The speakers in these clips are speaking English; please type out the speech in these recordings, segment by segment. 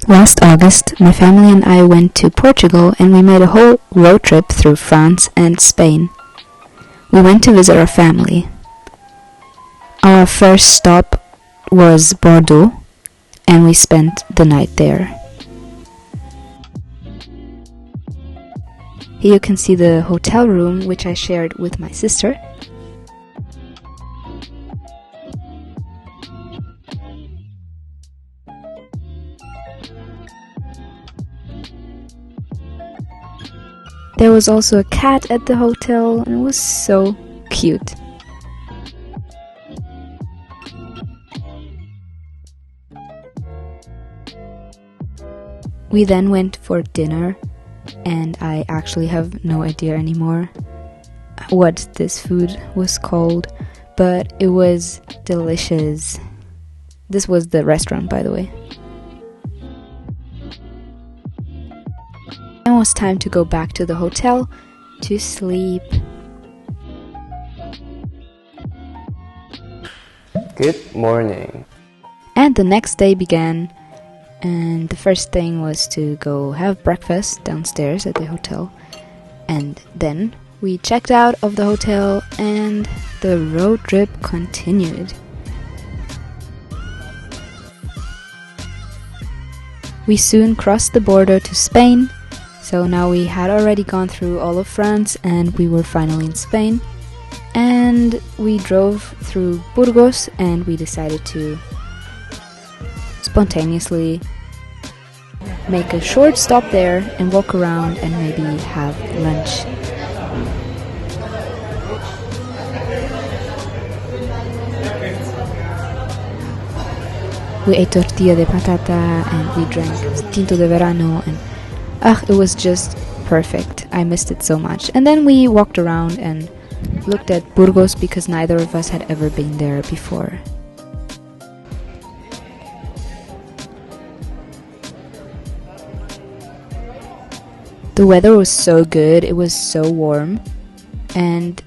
Last August, my family and I went to Portugal and we made a whole road trip through France and Spain. We went to visit our family. Our first stop was Bordeaux and we spent the night there. Here you can see the hotel room which I shared with my sister. There was also a cat at the hotel and it was so cute. We then went for dinner and I actually have no idea anymore what this food was called, but it was delicious. This was the restaurant, by the way. It was time to go back to the hotel to sleep. Good morning. And the next day began, and the first thing was to go have breakfast downstairs at the hotel. And then we checked out of the hotel and the road trip continued. We soon crossed the border to Spain. So now we had already gone through all of France and we were finally in Spain. And we drove through Burgos and we decided to spontaneously make a short stop there and walk around and maybe have lunch. We ate tortilla de patata and we drank tinto de verano and it was just perfect. I missed it so much. And then we walked around and looked at Burgos because neither of us had ever been there before. The weather was so good, it was so warm, and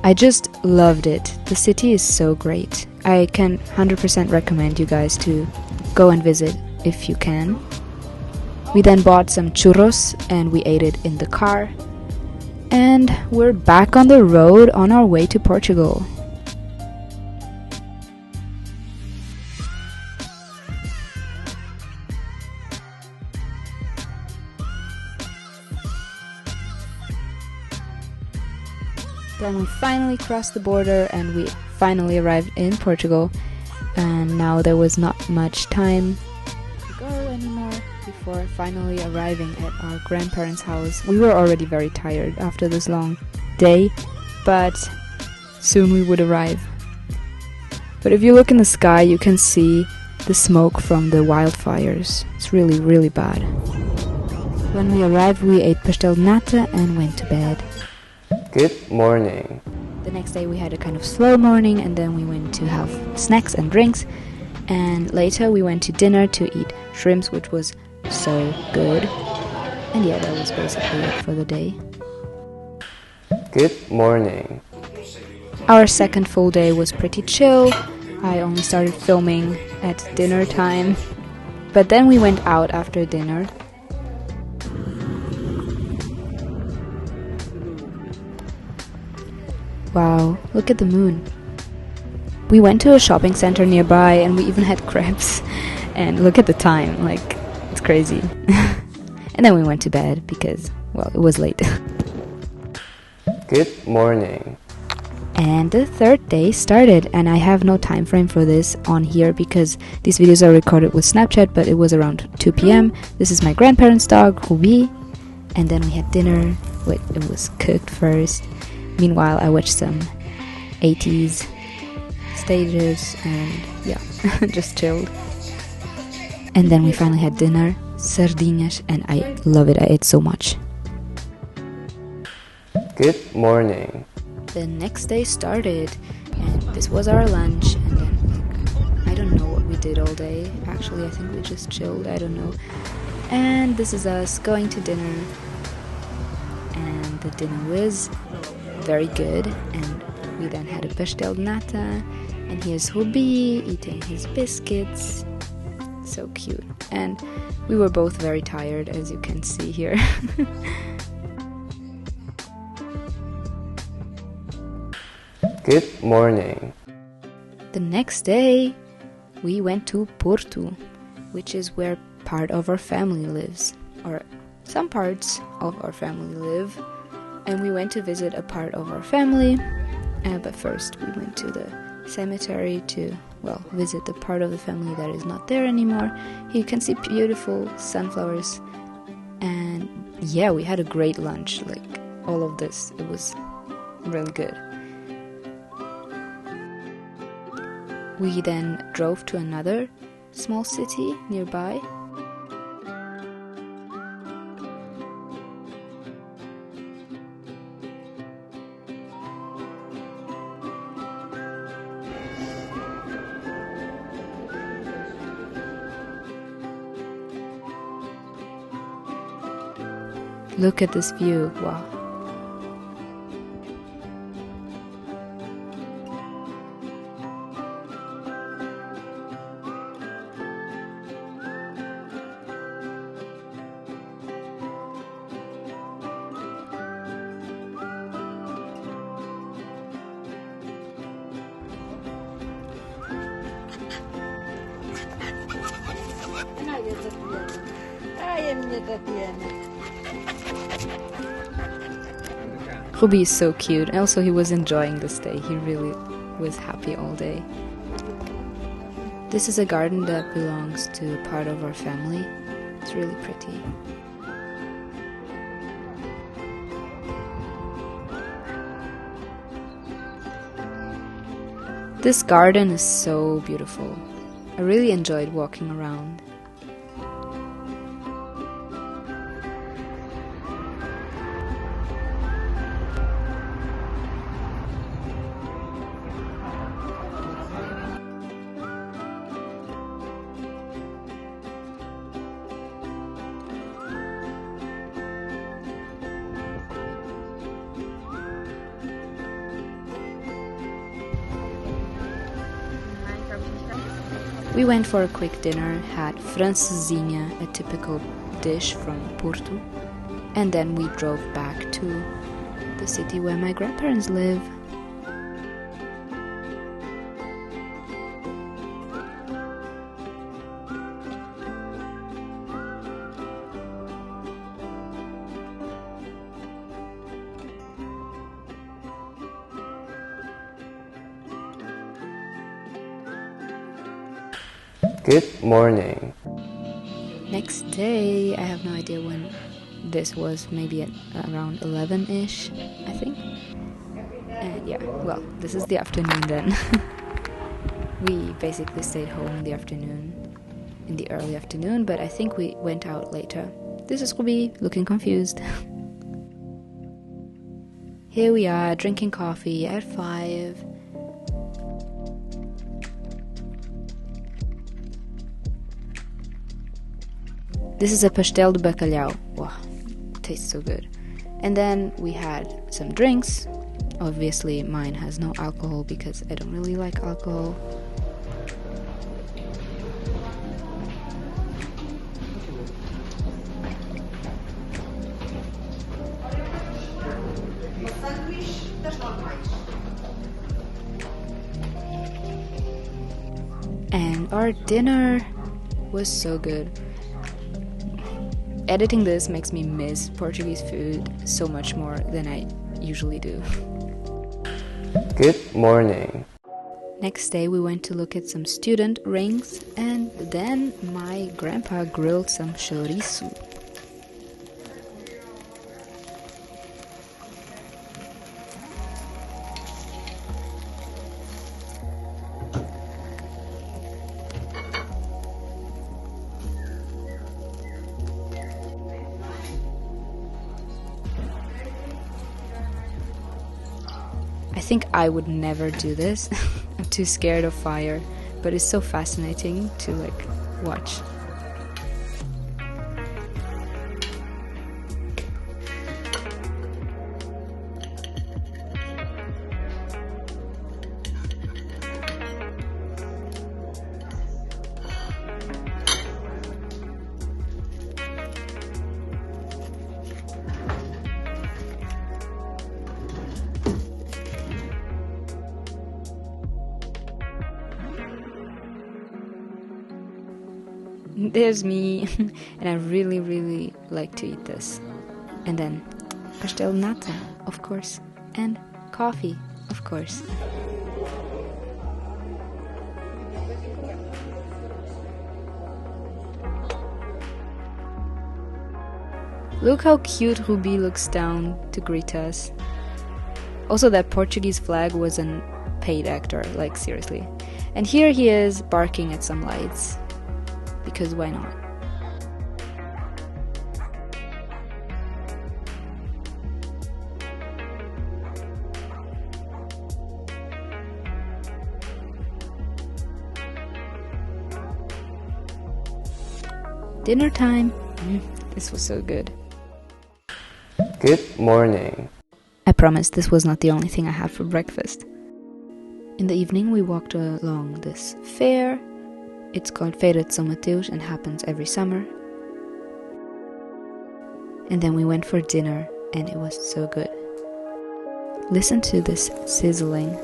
I just loved it. The city is so great. I can 100% recommend you guys to go and visit if you can. We then bought some churros and we ate it in the car. And we're back on the road on our way to Portugal. Then we finally crossed the border and we finally arrived in Portugal. And now there was not much time to go anymore before finally arriving at our grandparents' house. We were already very tired after this long day, but soon we would arrive. But if you look in the sky, you can see the smoke from the wildfires. It's really, really bad. When we arrived, we ate pastel de nata and went to bed. Good morning. The next day we had a kind of slow morning and then we went to have snacks and drinks. And later we went to dinner to eat shrimps, which was so good. And yeah, that was basically it for the day. Good morning. Our second full day was pretty chill. I only started filming at dinner time. But then we went out after dinner. Wow, look at the moon. We went to a shopping center nearby and we even had crepes. And look at the time, like, it's crazy. And then we went to bed because, well, it was late. Good morning. And the third day started, and I have no time frame for this on here because these videos are recorded with Snapchat, but it was around 2 p.m. This is my grandparents' dog, Ruby. And then we had dinner. Wait, it was cooked first. Meanwhile, I watched some 80s stages and yeah, just chilled. And then we finally had dinner, sardinhas, and I love it. I ate so much. Good morning. The next day started and this was our lunch, and then I don't know what we did all day. Actually, I think we just chilled, I don't know. And this is us going to dinner, and the dinner was very good, and we then had a pastel de nata, and here's Ruby eating his biscuits. So cute. and we were both very tired, as you can see here. Good morning. The next day, we went to Porto, which is where part of our family lives, or some parts of our family live, and we went to visit a part of our family, but first we went to the cemetery to, well, visit the part of the family that is not there anymore. Here you can see beautiful sunflowers, and yeah, we had a great lunch, like all of this, it was really good. We then drove to another small city nearby. Look at this view, wow. Ruby is so cute, and also he was enjoying the stay. He really was happy all day. This is a garden that belongs to a part of our family. It's really pretty. This garden is so beautiful. I really enjoyed walking around. We went for a quick dinner, had francesinha, a typical dish from Porto, and then we drove back to the city where my grandparents live. Good morning. Next day, I have no idea when this was, maybe at around 11-ish, I think. And yeah, well, this is the afternoon then. We basically stayed home in the early afternoon, but I think we went out later. This is Ruby, looking confused. Here we are, drinking coffee at 5. This is a pastel de bacalhau. Wow, tastes so good. And then we had some drinks. Obviously, mine has no alcohol because I don't really like alcohol. And our dinner was so good. Editing this makes me miss Portuguese food so much more than I usually do. Good morning. Next day we went to look at some student rings, and then my grandpa grilled some chouriço. I think I would never do this. I'm too scared of fire, but it's so fascinating to watch. there's me, and I really, really like to eat this. And then pastel nata, of course, and coffee, of course. Look how cute Ruby looks down to greet us. Also, that Portuguese flag was a paid actor, like seriously. And here he is barking at some lights. Because why not? Dinner time. This was so good. Good morning. I promise this was not the only thing I had for breakfast. In the evening we walked along this fair. It's called Feira de São Mateus and happens every summer. And then we went for dinner and it was so good. Listen to this sizzling.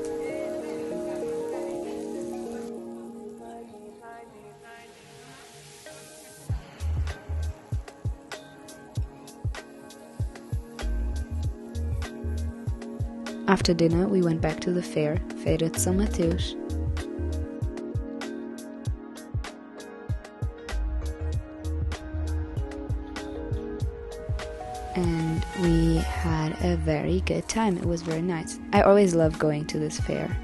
After dinner, we went back to the fair, Feira de São Mateus. And we had a very good time. It was very nice. I always love going to this fair.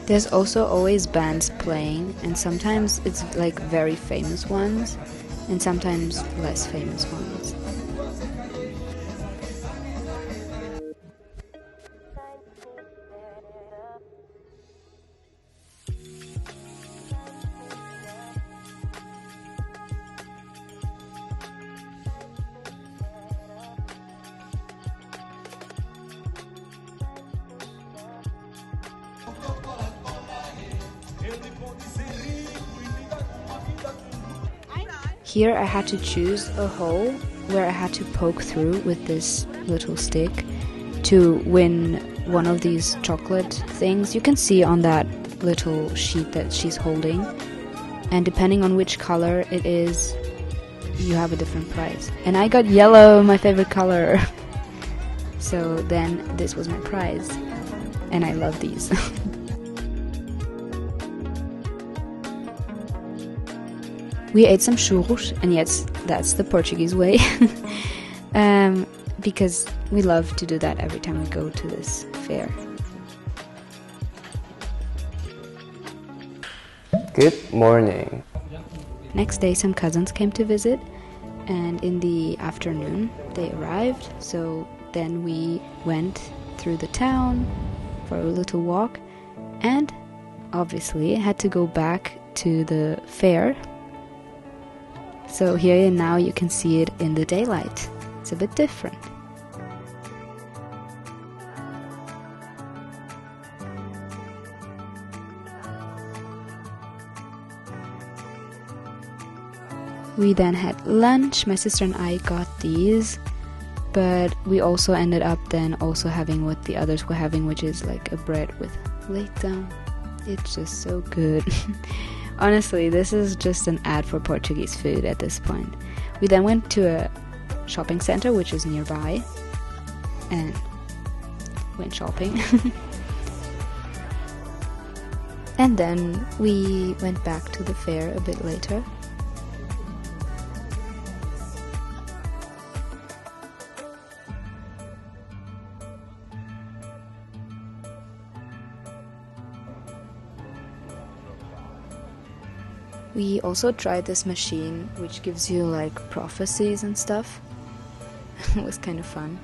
There's also always bands playing, and sometimes it's like very famous ones, and sometimes less famous ones. Here I had to choose a hole where I had to poke through with this little stick to win one of these chocolate things. You can see on that little sheet that she's holding, and depending on which color it is, you have a different prize. And I got yellow, my favorite color. So then this was my prize, and I love these. We ate some churros, and yes, that's the Portuguese way, because we love to do that every time we go to this fair. Good morning. Next day, some cousins came to visit, and in the afternoon they arrived, so then we went through the town for a little walk, and obviously had to go back to the fair. So here and now you can see it in the daylight. It's a bit different. We then had lunch. My sister and I got these, but we also ended up then also having what the others were having, which is like a bread with leitão. It's just so good. Honestly, this is just an ad for Portuguese food at this point. We then went to a shopping center, which is nearby, and went shopping. And then we went back to the fair a bit later. We also tried this machine which gives you like prophecies and stuff. It was kind of fun.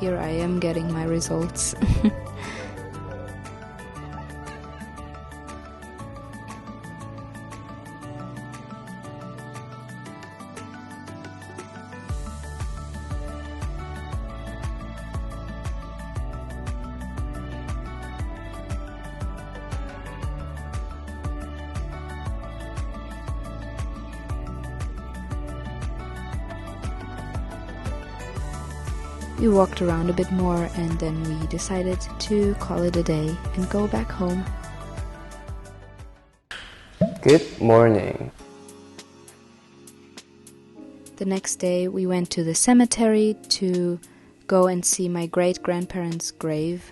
here I am getting my results. We walked around a bit more and then we decided to call it a day and go back home. Good morning. The next day we went to the cemetery to go and see my great-grandparents' grave.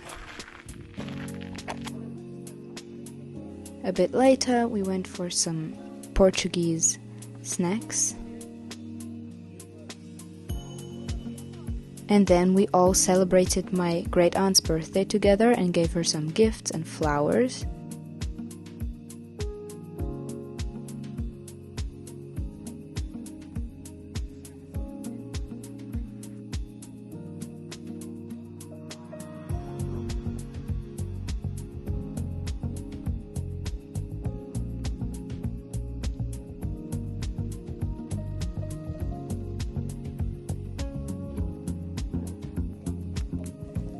A bit later we went for some Portuguese snacks. And then we all celebrated my great-aunt's birthday together and gave her some gifts and flowers.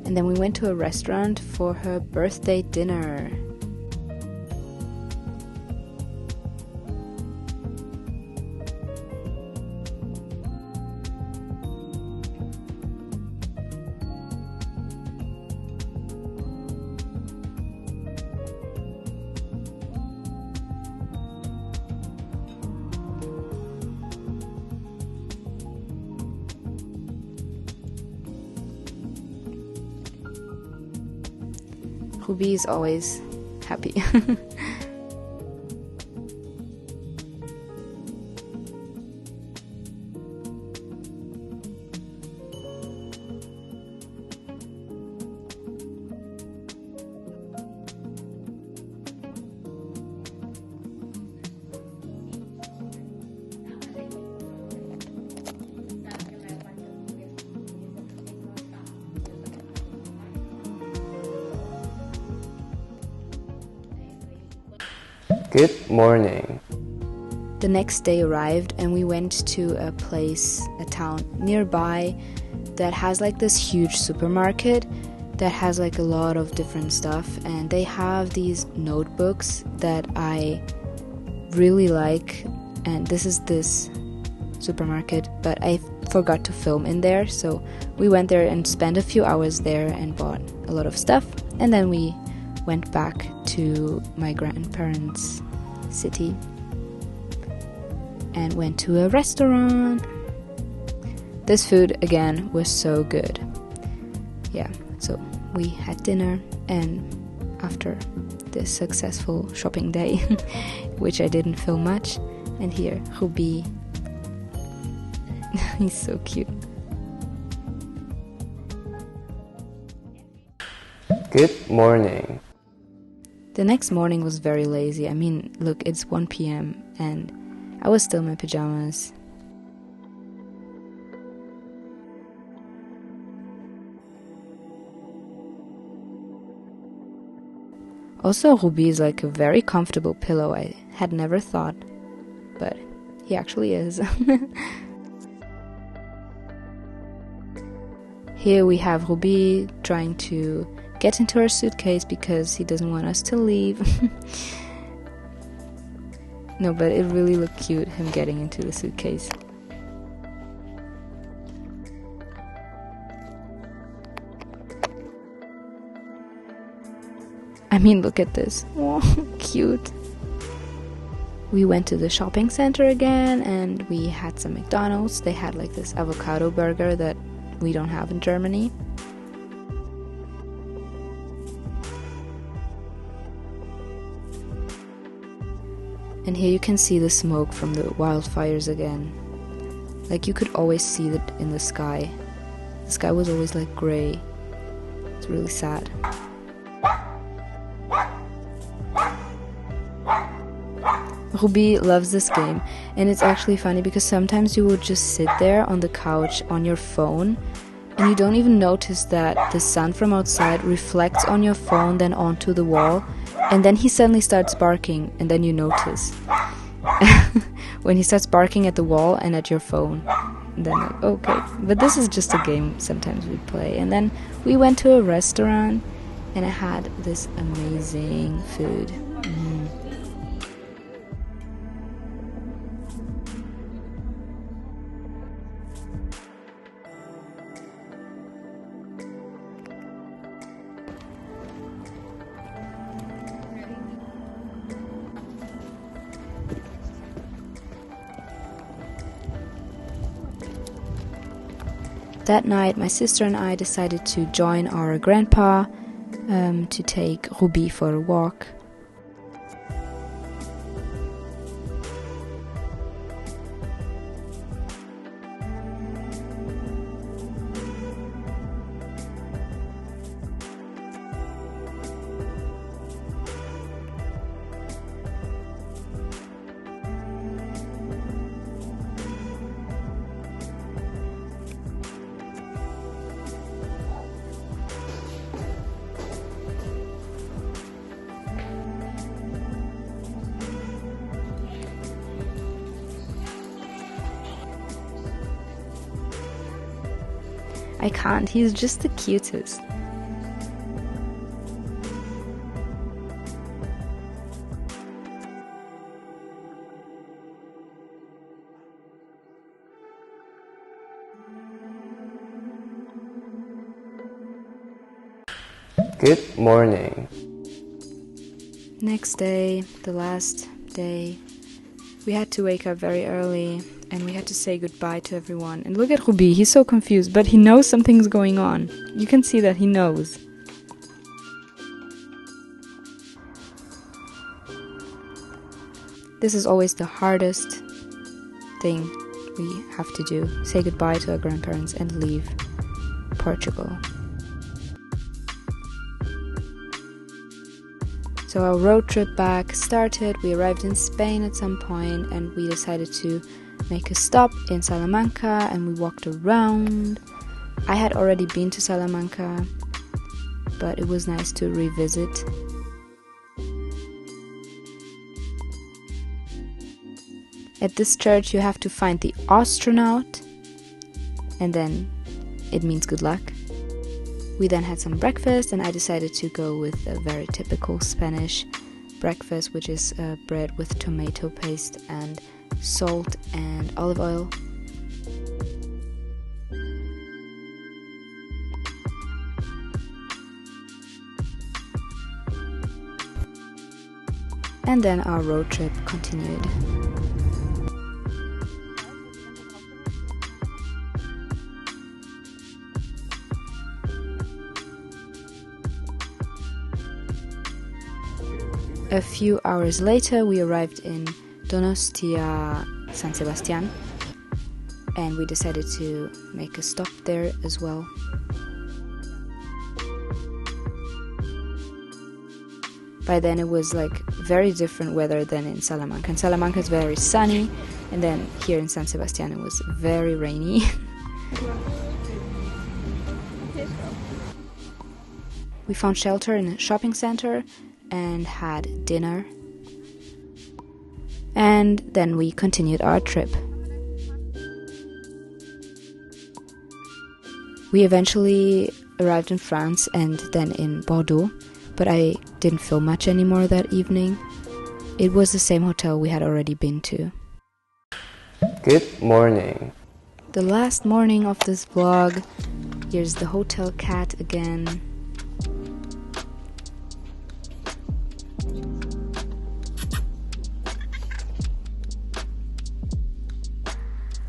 And then we went to a restaurant for her birthday dinner. Ruby is always happy. Good morning. The next day arrived and we went to a town nearby that has like this huge supermarket that has like a lot of different stuff, and they have these notebooks that I really like, and this is this supermarket, but I forgot to film in there, so we went there and spent a few hours there and bought a lot of stuff, and then we went back to my grandparents' city and went to a restaurant. This food again was so good. Yeah, so we had dinner, and after this successful shopping day, which I didn't film much, and here Ruby, he's so cute. Good morning. The next morning was very lazy. I mean, look, it's 1 p.m. and I was still in my pajamas. Also, Ruby is like a very comfortable pillow. I had never thought, but he actually is. Here we have Ruby trying to get into her suitcase because he doesn't want us to leave. No, but it really looked cute, him getting into the suitcase. I mean, look at this. Oh, cute. We went to the shopping center again and we had some McDonald's. They had like this avocado burger that we don't have in Germany. And here you can see the smoke from the wildfires again. Like you could always see it in the sky. The sky was always like grey. It's really sad. Ruby loves this game, and it's actually funny because sometimes you will just sit there on the couch on your phone and you don't even notice that the sun from outside reflects on your phone, then onto the wall, and then he suddenly starts barking, and then you notice when he starts barking at the wall and at your phone. And then like, okay, but this is just a game sometimes we play. And then we went to a restaurant and I had this amazing food. That night, my sister and I decided to join our grandpa to take Ruby for a walk. I can't, he's just the cutest. Good morning. Next day, the last day, we had to wake up very early and we had to say goodbye to everyone. And look at Ruby, he's so confused, but he knows something's going on. You can see that he knows. This is always the hardest thing we have to do. Say goodbye to our grandparents and leave Portugal. So our road trip back started. We arrived in Spain at some point and we decided to make a stop in Salamanca and we walked around. I had already been to Salamanca, but it was nice to revisit. At this church you have to find the astronaut and then it means good luck. We then had some breakfast and I decided to go with a very typical Spanish breakfast, which is bread with tomato paste and salt and olive oil. And then our road trip continued. A few hours later, we arrived in Donostia, San Sebastian, and we decided to make a stop there as well. By then it was like very different weather than in Salamanca. In Salamanca it's very sunny, and then here in San Sebastian it was very rainy. We found shelter in a shopping center and had dinner, and then we continued our trip. We eventually arrived in France and then in Bordeaux, but I didn't film much anymore that evening. It was the same hotel we had already been to. Good morning. The last morning of this vlog. Here's the hotel cat again.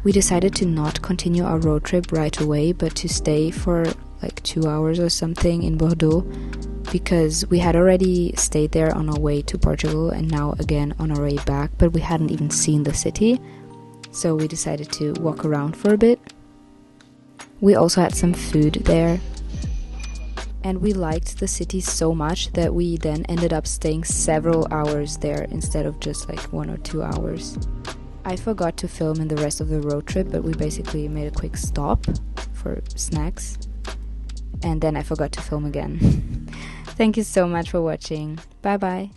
We decided to not continue our road trip right away, but to stay for like 2 hours or something in Bordeaux, because we had already stayed there on our way to Portugal and now again on our way back, but we hadn't even seen the city, so we decided to walk around for a bit. We also had some food there, and we liked the city so much that we then ended up staying several hours there instead of just like 1 or 2 hours. I forgot to film in the rest of the road trip, but we basically made a quick stop for for snacks. And then I forgot to film again. Thank you so much for watching. Bye bye.